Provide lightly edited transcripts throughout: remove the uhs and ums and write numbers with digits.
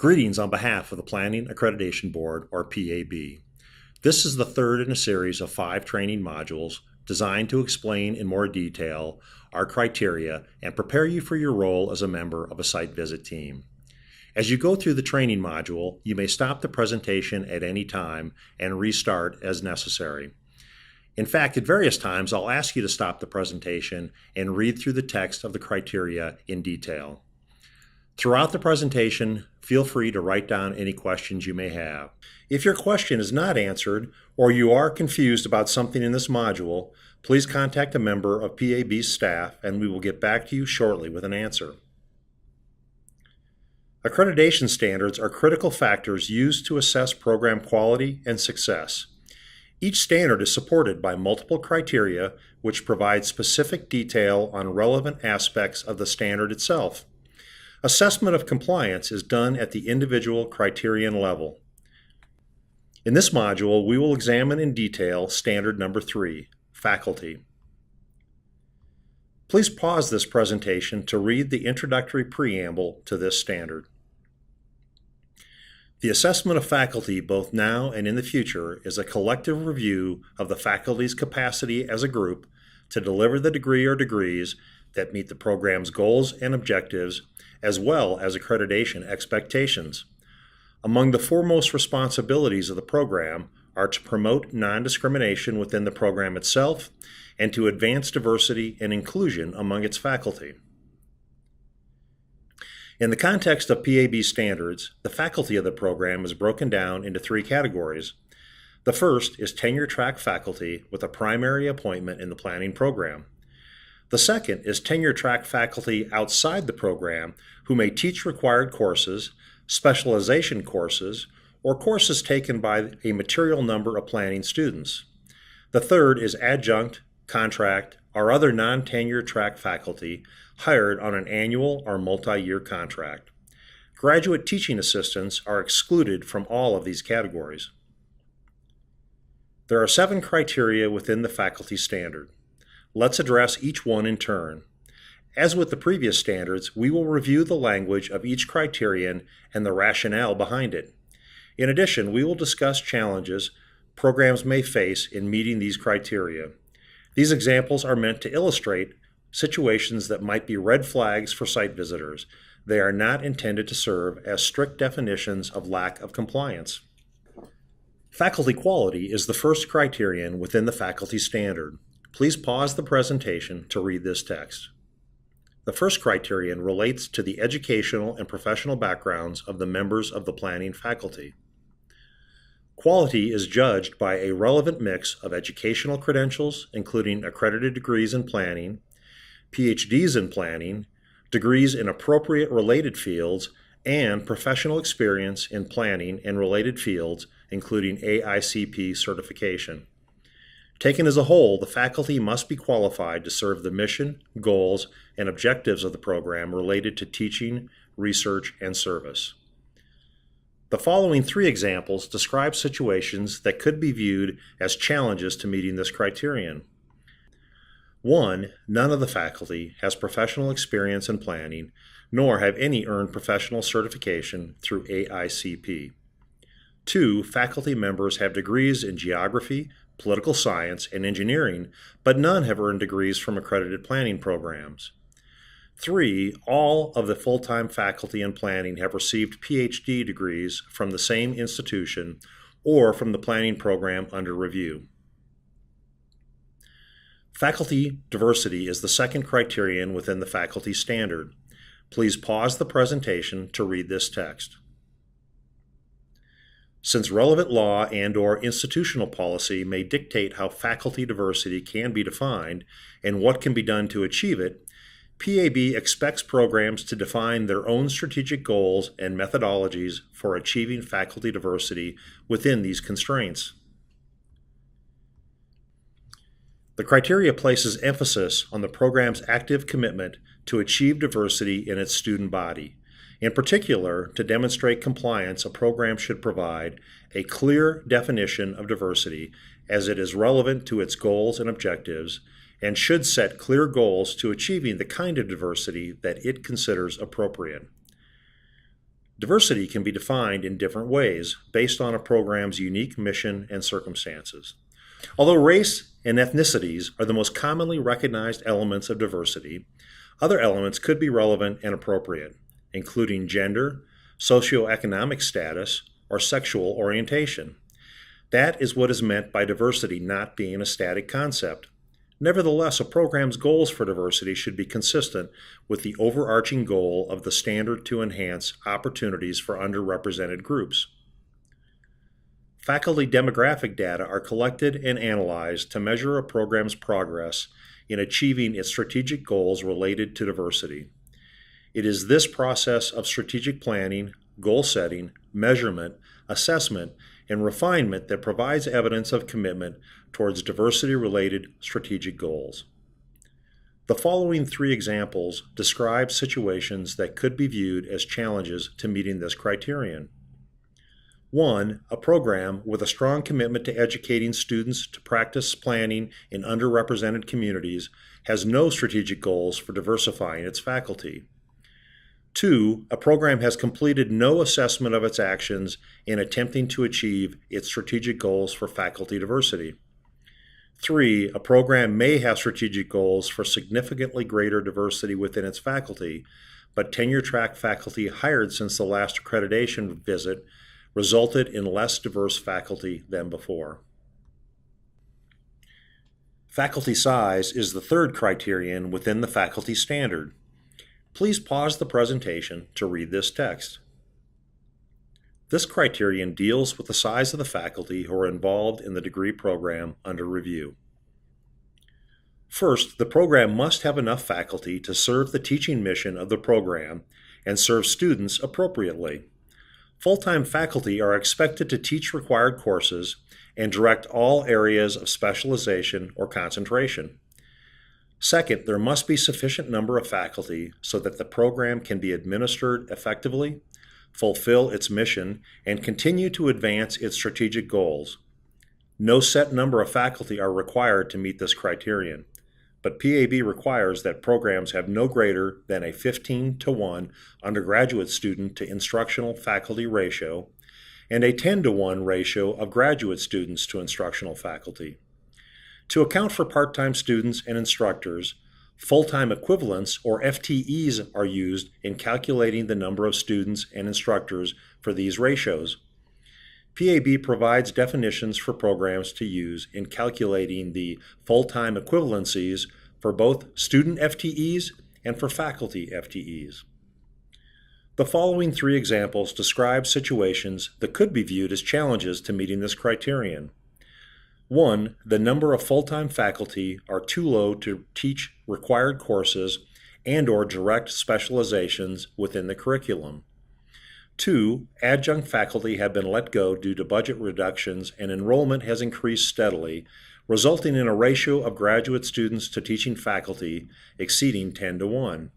Greetings on behalf of the Planning Accreditation Board, or PAB. This is the third in a series of 5 training modules designed to explain in more detail our criteria and prepare you for your role as a member of a site visit team. As you go through the training module, you may stop the presentation at any time and restart as necessary. In fact, at various times, I'll ask you to stop the presentation and read through the text of the criteria in detail. Throughout the presentation, feel free to write down any questions you may have. If your question is not answered or you are confused about something in this module, please contact a member of PAB's staff and we will get back to you shortly with an answer. Accreditation standards are critical factors used to assess program quality and success. Each standard is supported by multiple criteria which provide specific detail on relevant aspects of the standard itself. Assessment of compliance is done at the individual criterion level. In this module, we will examine in detail standard number 3, faculty. Please pause this presentation to read the introductory preamble to this standard. The assessment of faculty both now and in the future is a collective review of the faculty's capacity as a group to deliver the degree or degrees that meet the program's goals and objectives, as well as accreditation expectations. Among the foremost responsibilities of the program are to promote non-discrimination within the program itself and to advance diversity and inclusion among its faculty. In the context of PAB standards, the faculty of the program is broken down into 3 categories. The first is tenure-track faculty with a primary appointment in the planning program. The second is tenure-track faculty outside the program who may teach required courses, specialization courses, or courses taken by a material number of planning students. The third is adjunct, contract, or other non-tenure track faculty hired on an annual or multi-year contract. Graduate teaching assistants are excluded from all of these categories. There are 7 criteria within the faculty standard. Let's address each one in turn. As with the previous standards, we will review the language of each criterion and the rationale behind it. In addition, we will discuss challenges programs may face in meeting these criteria. These examples are meant to illustrate situations that might be red flags for site visitors. They are not intended to serve as strict definitions of lack of compliance. Faculty quality is the first criterion within the faculty standard. Please pause the presentation to read this text. The first criterion relates to the educational and professional backgrounds of the members of the planning faculty. Quality is judged by a relevant mix of educational credentials, including accredited degrees in planning, PhDs in planning, degrees in appropriate related fields, and professional experience in planning and related fields, including AICP certification. Taken as a whole, the faculty must be qualified to serve the mission, goals, and objectives of the program related to teaching, research, and service. The following 3 examples describe situations that could be viewed as challenges to meeting this criterion. 1. None of the faculty has professional experience in planning, nor have any earned professional certification through AICP. 2. Faculty members have degrees in geography, political science, and engineering, but none have earned degrees from accredited planning programs. 3. All of the full-time faculty in planning have received PhD degrees from the same institution or from the planning program under review. Faculty diversity is the second criterion within the faculty standard. Please pause the presentation to read this text. Since relevant law and/or institutional policy may dictate how faculty diversity can be defined and what can be done to achieve it, PAB expects programs to define their own strategic goals and methodologies for achieving faculty diversity within these constraints. The criteria places emphasis on the program's active commitment to achieve diversity in its student body. In particular, to demonstrate compliance, a program should provide a clear definition of diversity as it is relevant to its goals and objectives, and should set clear goals to achieving the kind of diversity that it considers appropriate. Diversity can be defined in different ways based on a program's unique mission and circumstances. Although race and ethnicities are the most commonly recognized elements of diversity, other elements could be relevant and appropriate, including gender, socioeconomic status, or sexual orientation. That is what is meant by diversity not being a static concept. Nevertheless, a program's goals for diversity should be consistent with the overarching goal of the standard to enhance opportunities for underrepresented groups. Faculty demographic data are collected and analyzed to measure a program's progress in achieving its strategic goals related to diversity. It is this process of strategic planning, goal setting, measurement, assessment, and refinement that provides evidence of commitment towards diversity-related strategic goals. The following three examples describe situations that could be viewed as challenges to meeting this criterion. 1. A program with a strong commitment to educating students to practice planning in underrepresented communities has no strategic goals for diversifying its faculty. 2. A program has completed no assessment of its actions in attempting to achieve its strategic goals for faculty diversity. 3. A program may have strategic goals for significantly greater diversity within its faculty, but tenure-track faculty hired since the last accreditation visit resulted in less diverse faculty than before. Faculty size is the third criterion within the faculty standard. Please pause the presentation to read this text. This criterion deals with the size of the faculty who are involved in the degree program under review. First, the program must have enough faculty to serve the teaching mission of the program and serve students appropriately. Full-time faculty are expected to teach required courses and direct all areas of specialization or concentration. Second, there must be sufficient number of faculty so that the program can be administered effectively, fulfill its mission, and continue to advance its strategic goals. No set number of faculty are required to meet this criterion, but PAB requires that programs have no greater than a 15-to-1 undergraduate student to instructional faculty ratio and a 10-to-1 ratio of graduate students to instructional faculty. To account for part-time students and instructors, full-time equivalents, or FTEs, are used in calculating the number of students and instructors for these ratios. PAB provides definitions for programs to use in calculating the full-time equivalencies for both student FTEs and for faculty FTEs. The following three examples describe situations that could be viewed as challenges to meeting this criterion. 1. The number of full-time faculty are too low to teach required courses and/or direct specializations within the curriculum. 2. Adjunct faculty have been let go due to budget reductions and enrollment has increased steadily, resulting in a ratio of graduate students to teaching faculty exceeding 10-to-1.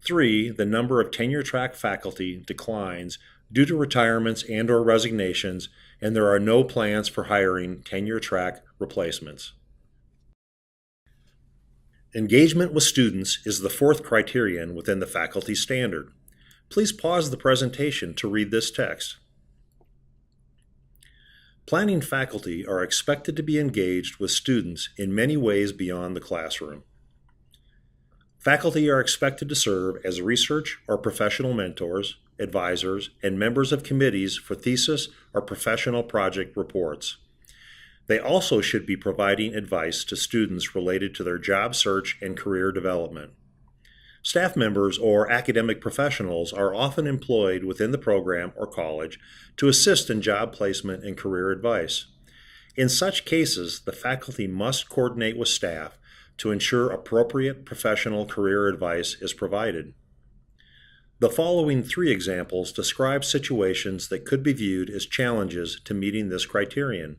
3. The number of tenure-track faculty declines due to retirements and/or resignations, and there are no plans for hiring tenure-track replacements. Engagement with students is the fourth criterion within the faculty standard. Please pause the presentation to read this text. Planning faculty are expected to be engaged with students in many ways beyond the classroom. Faculty are expected to serve as research or professional mentors, advisors, and members of committees for thesis or professional project reports. They also should be providing advice to students related to their job search and career development. Staff members or academic professionals are often employed within the program or college to assist in job placement and career advice. In such cases, the faculty must coordinate with staff to ensure appropriate professional career advice is provided. The following three examples describe situations that could be viewed as challenges to meeting this criterion.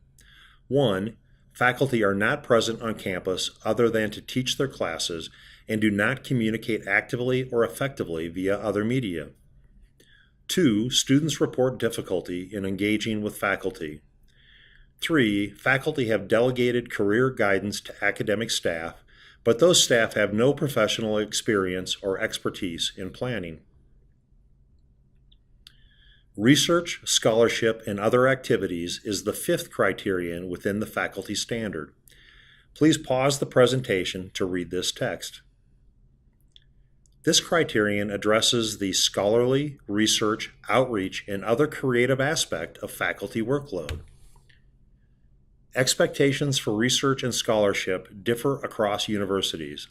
1. Faculty are not present on campus other than to teach their classes and do not communicate actively or effectively via other media. 2. Students report difficulty in engaging with faculty. 3. Faculty have delegated career guidance to academic staff, but those staff have no professional experience or expertise in planning. Research, scholarship, and other activities is the fifth criterion within the faculty standard. Please pause the presentation to read this text. This criterion addresses the scholarly, research, outreach, and other creative aspect of faculty workload. Expectations for research and scholarship differ across universities.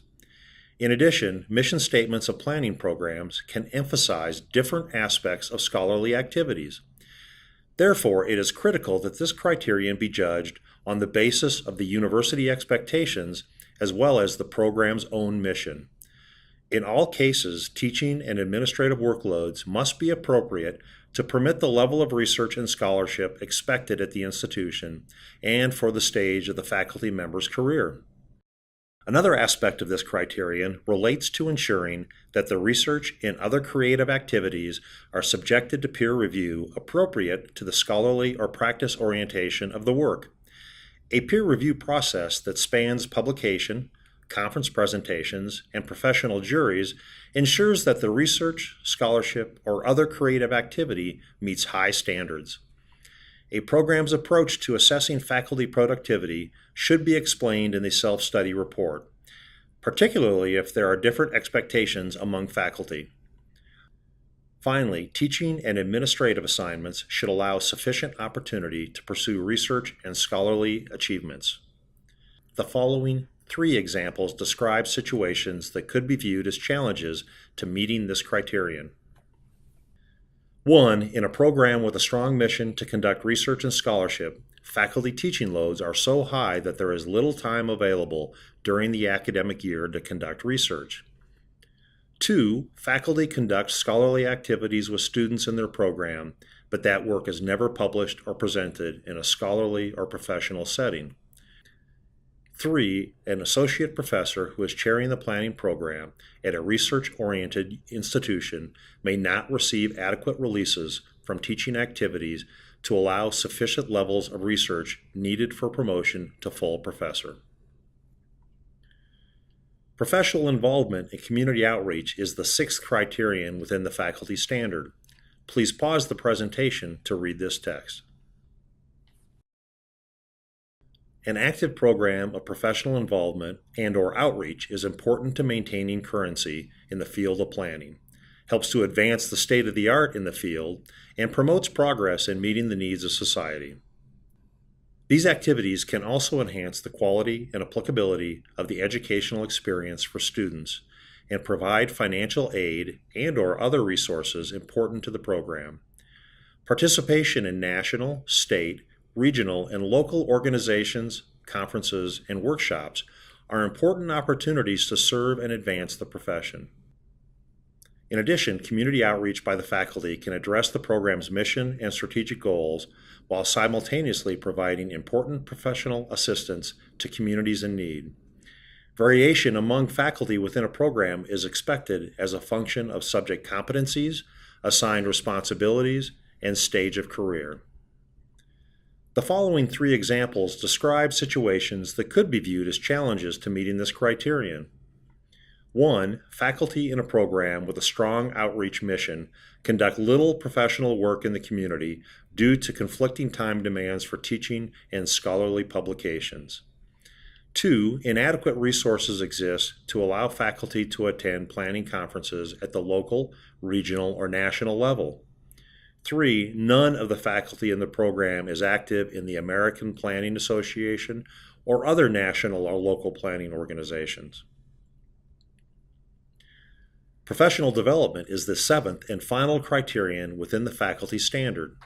In addition, mission statements of planning programs can emphasize different aspects of scholarly activities. Therefore, it is critical that this criterion be judged on the basis of the university expectations as well as the program's own mission. In all cases, teaching and administrative workloads must be appropriate to permit the level of research and scholarship expected at the institution and for the stage of the faculty member's career. Another aspect of this criterion relates to ensuring that the research and other creative activities are subjected to peer review appropriate to the scholarly or practice orientation of the work. A peer review process that spans publication, conference presentations, and professional juries ensures that the research, scholarship, or other creative activity meets high standards. A program's approach to assessing faculty productivity should be explained in the self-study report, particularly if there are different expectations among faculty. Finally, teaching and administrative assignments should allow sufficient opportunity to pursue research and scholarly achievements. The following 3 examples describe situations that could be viewed as challenges to meeting this criterion. 1. In a program with a strong mission to conduct research and scholarship, faculty teaching loads are so high that there is little time available during the academic year to conduct research. 2. Faculty conduct scholarly activities with students in their program, but that work is never published or presented in a scholarly or professional setting. 3. An associate professor who is chairing the planning program at a research-oriented institution may not receive adequate releases from teaching activities to allow sufficient levels of research needed for promotion to full professor. Professional involvement in community outreach is the 6th criterion within the faculty standard. Please pause the presentation to read this text. An active program of professional involvement and/or outreach is important to maintaining currency in the field of planning, helps to advance the state of the art in the field, and promotes progress in meeting the needs of society. These activities can also enhance the quality and applicability of the educational experience for students and provide financial aid and/or other resources important to the program. Participation in national, state, regional, and local organizations, conferences, and workshops are important opportunities to serve and advance the profession. In addition, community outreach by the faculty can address the program's mission and strategic goals while simultaneously providing important professional assistance to communities in need. Variation among faculty within a program is expected as a function of subject competencies, assigned responsibilities, and stage of career. The following 3 examples describe situations that could be viewed as challenges to meeting this criterion. 1. Faculty in a program with a strong outreach mission conduct little professional work in the community due to conflicting time demands for teaching and scholarly publications. 2. Inadequate resources exist to allow faculty to attend planning conferences at the local, regional, or national level. 3. None of the faculty in the program is active in the American Planning Association or other national or local planning organizations. Professional development is the 7th and final criterion within the faculty standard.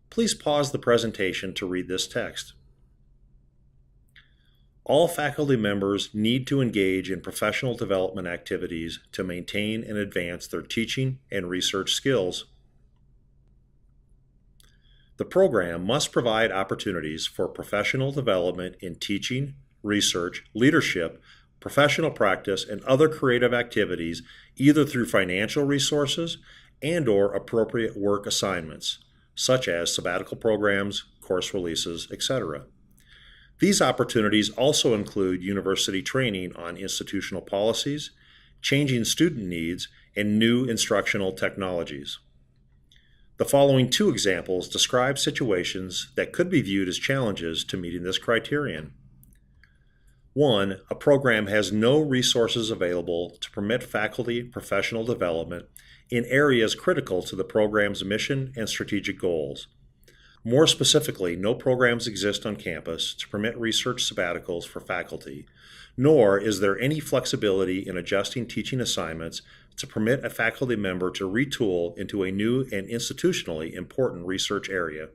Please pause the presentation to read this text. All faculty members need to engage in professional development activities to maintain and advance their teaching and research skills. The program must provide opportunities for professional development in teaching, research, leadership, professional practice, and other creative activities either through financial resources and/or appropriate work assignments, such as sabbatical programs, course releases, etc. These opportunities also include university training on institutional policies, changing student needs, and new instructional technologies. The following two examples describe situations that could be viewed as challenges to meeting this criterion. 1. A program has no resources available to permit faculty professional development in areas critical to the program's mission and strategic goals. More specifically, no programs exist on campus to permit research sabbaticals for faculty, nor is there any flexibility in adjusting teaching assignments to permit a faculty member to retool into a new and institutionally important research area.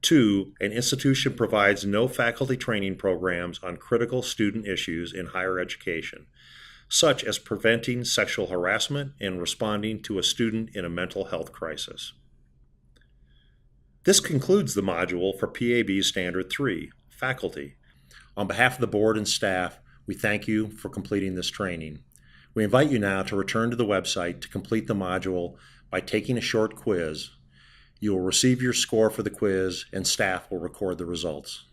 2. An institution provides no faculty training programs on critical student issues in higher education, such as preventing sexual harassment and responding to a student in a mental health crisis. This concludes the module for PAB Standard 3, Faculty. On behalf of the board and staff, we thank you for completing this training. We invite you now to return to the website to complete the module by taking a short quiz. You will receive your score for the quiz, and staff will record the results.